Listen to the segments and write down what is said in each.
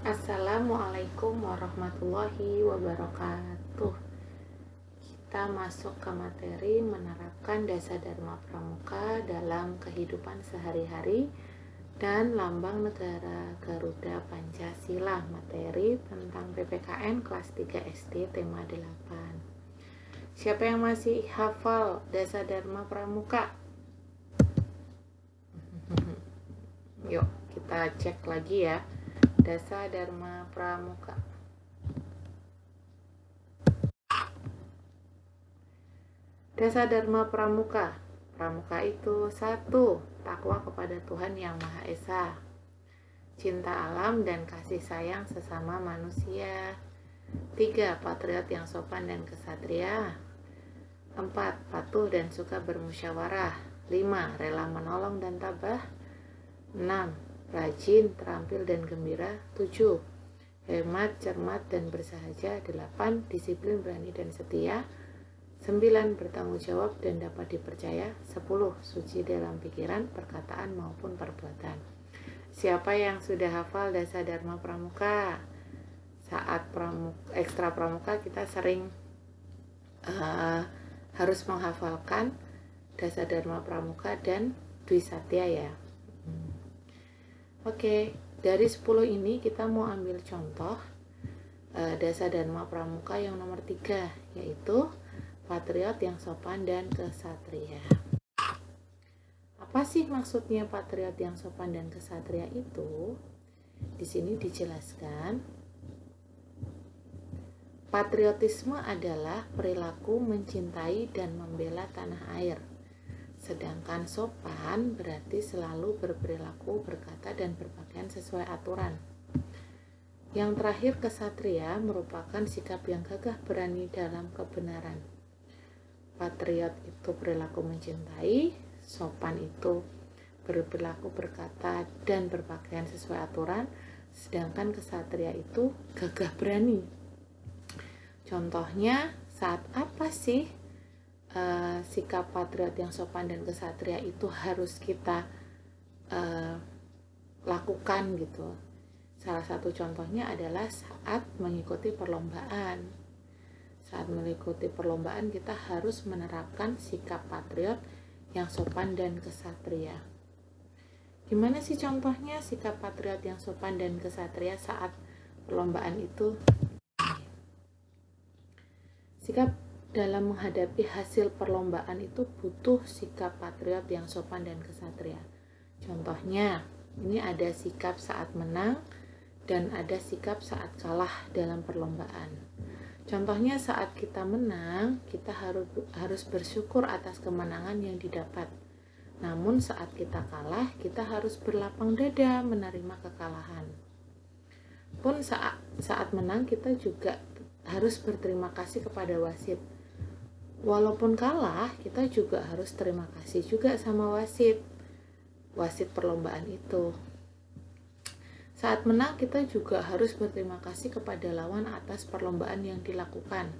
Assalamualaikum warahmatullahi wabarakatuh. Kita masuk ke materi menerapkan dasar Dharma Pramuka dalam kehidupan sehari-hari dan lambang negara Garuda Pancasila. Materi tentang PPKN kelas 3 SD tema 8. Siapa yang masih hafal dasar Dharma Pramuka? Yuk kita cek lagi ya. Dasar Dharma Pramuka. Dasar Dharma Pramuka. Pramuka itu 1. Takwa kepada Tuhan Yang Maha Esa, cinta alam dan kasih sayang sesama manusia. 3. Patriot yang sopan dan kesatria. 4. Patuh dan suka bermusyawarah. 5. Rela menolong dan tabah. 6. Rajin, terampil dan gembira. 7. Hemat, cermat dan bersahaja. 8. Disiplin, berani dan setia. 9. Bertanggung jawab dan dapat dipercaya. 10. Suci dalam pikiran, perkataan maupun perbuatan. Siapa yang sudah hafal dasar Dharma Pramuka? Saat ekstra pramuka kita sering harus menghafalkan dasar Dharma Pramuka dan Dwi Satya ya. Oke, dari 10 ini kita mau ambil contoh dasar Dharma Pramuka yang nomor 3, yaitu patriot yang sopan dan kesatria. Apa sih maksudnya patriot yang sopan dan kesatria itu? Di sini dijelaskan, patriotisme adalah perilaku mencintai dan membela tanah air. Sedangkan sopan berarti selalu berperilaku, berkata, dan berpakaian sesuai aturan. Yang terakhir, kesatria merupakan sikap yang gagah berani dalam kebenaran. Patriot itu perilaku mencintai, sopan itu berperilaku, berkata, dan berpakaian sesuai aturan, sedangkan kesatria itu gagah berani. Contohnya, saat apa sih sikap patriot yang sopan dan kesatria itu harus kita lakukan gitu. Salah satu contohnya adalah saat mengikuti perlombaan. Saat mengikuti perlombaan kita harus menerapkan sikap patriot yang sopan dan kesatria. Gimana sih contohnya sikap patriot yang sopan dan kesatria saat perlombaan itu? Sikap dalam menghadapi hasil perlombaan itu butuh sikap patriot yang sopan dan kesatria. Contohnya, ini ada sikap saat menang dan ada sikap saat kalah dalam perlombaan. Contohnya saat kita menang, kita harus bersyukur atas kemenangan yang didapat. Namun saat kita kalah, kita harus berlapang dada menerima kekalahan. Pun saat menang, kita juga harus berterima kasih kepada wasit. Walaupun kalah, kita juga harus terima kasih juga sama wasit perlombaan itu. Saat menang, kita juga harus berterima kasih kepada lawan atas perlombaan yang dilakukan.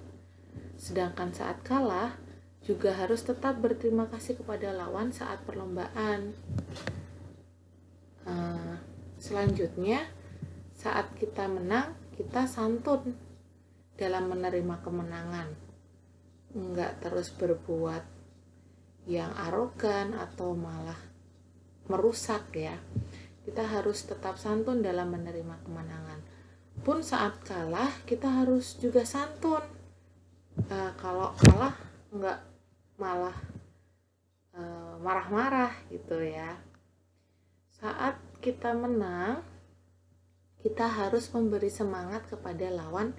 Sedangkan saat kalah, juga harus tetap berterima kasih kepada lawan saat perlombaan. Selanjutnya, saat kita menang, kita santun dalam menerima kemenangan. Enggak terus berbuat yang arogan atau malah merusak ya. Kita harus tetap santun dalam menerima kemenangan. Pun saat kalah kita harus juga santun. Kalau kalah enggak malah marah-marah gitu ya. Saat kita menang, kita harus memberi semangat kepada lawan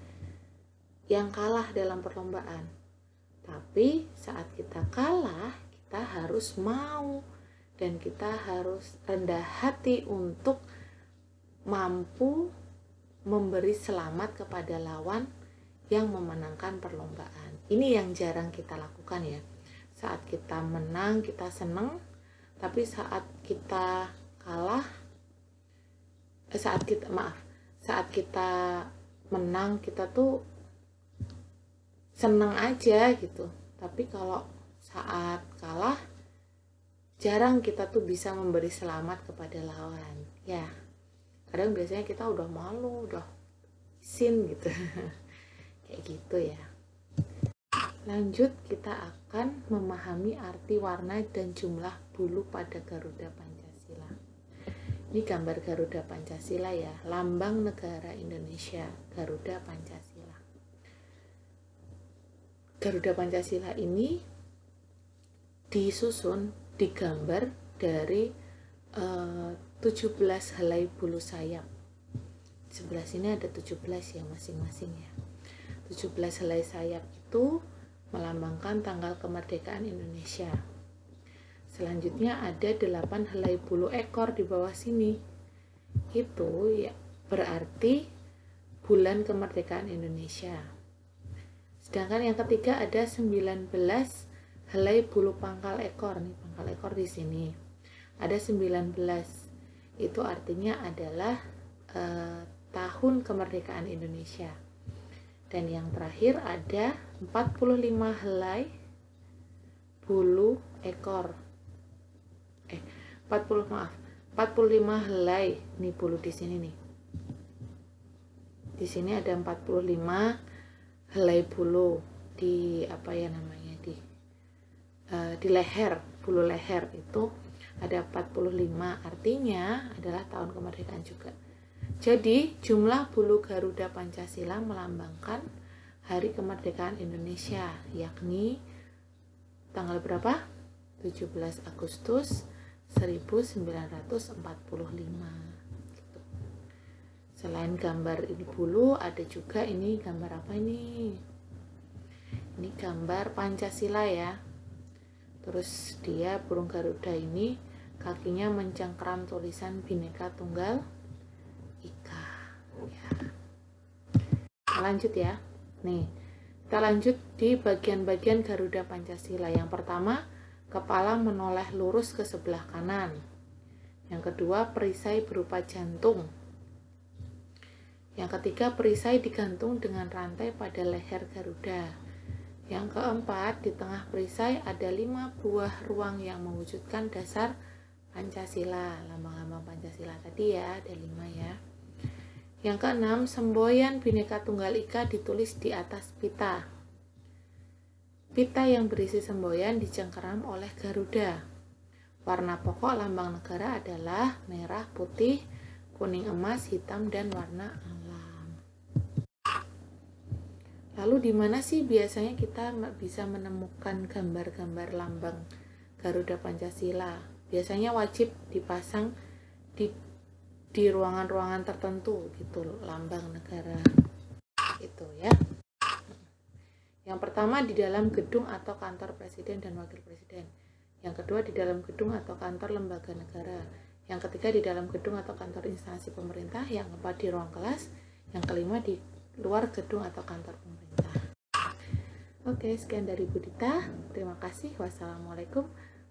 yang kalah dalam perlombaan. Tapi saat kita kalah, kita harus mau dan kita harus rendah hati untuk mampu memberi selamat kepada lawan yang memenangkan perlombaan. Ini yang jarang kita lakukan ya. Saat kita menang, kita senang, tapi saat kita kalah, saat kita menang, kita tuh senang aja gitu. Tapi kalau saat kalah, jarang kita tuh bisa memberi selamat kepada lawan ya. Kadang biasanya kita udah malu, udah isin gitu. Kayak gitu ya. Lanjut, kita akan memahami arti warna dan jumlah bulu pada Garuda Pancasila. Ini gambar Garuda Pancasila ya, lambang negara Indonesia, Garuda Pancasila. Garuda Pancasila ini disusun, digambar dari 17 helai bulu sayap. Di sebelah sini ada 17 ya masing-masing ya. 17 helai sayap itu melambangkan tanggal kemerdekaan Indonesia. Selanjutnya ada 8 helai bulu ekor di bawah sini. Itu ya berarti bulan kemerdekaan Indonesia. Sedangkan yang ketiga ada 19 helai bulu pangkal ekor. Nih, pangkal ekor di sini. Ada 19. Itu artinya adalah tahun kemerdekaan Indonesia. Dan yang terakhir ada 45 helai bulu ekor. 45 helai nih bulu di sini nih. Di sini ada 45 helai bulu di apa ya namanya di leher, bulu leher itu ada 45, artinya adalah tahun kemerdekaan juga. Jadi jumlah bulu Garuda Pancasila melambangkan hari kemerdekaan Indonesia, yakni tanggal berapa? 17 Agustus 1945 gitu. Selain gambar ini bulu, ada juga ini gambar apa ini? Ini gambar Pancasila ya. Terus dia burung Garuda ini kakinya mencengkeram tulisan Bhinneka Tunggal Ika ya. Kita lanjut ya. Nih, kita lanjut di bagian-bagian Garuda Pancasila. Yang pertama, kepala menoleh lurus ke sebelah kanan. Yang kedua, perisai berupa jantung. Yang ketiga, perisai digantung dengan rantai pada leher Garuda. Yang keempat, di tengah perisai ada 5 buah ruang yang mewujudkan dasar Pancasila. Lambang-lambang Pancasila tadi ya, ada 5 ya. Yang keenam, semboyan Bhinneka Tunggal Ika ditulis di atas pita. Pita yang berisi semboyan dicengkeram oleh Garuda. Warna pokok lambang negara adalah merah, putih, kuning emas, hitam, dan warna alam. Lalu di mana sih biasanya kita bisa menemukan gambar-gambar lambang Garuda Pancasila? Biasanya wajib dipasang di ruangan-ruangan tertentu gitu, lambang negara itu ya. Yang pertama di dalam gedung atau kantor presiden dan wakil presiden. Yang kedua di dalam gedung atau kantor lembaga negara. Yang ketiga di dalam gedung atau kantor instansi pemerintah. Yang keempat di ruang kelas. Yang kelima di luar gedung atau kantor pemerintah. Oke, sekian dari Bu Dita. Terima kasih. Wassalamualaikum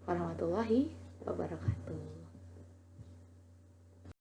warahmatullahi wabarakatuh.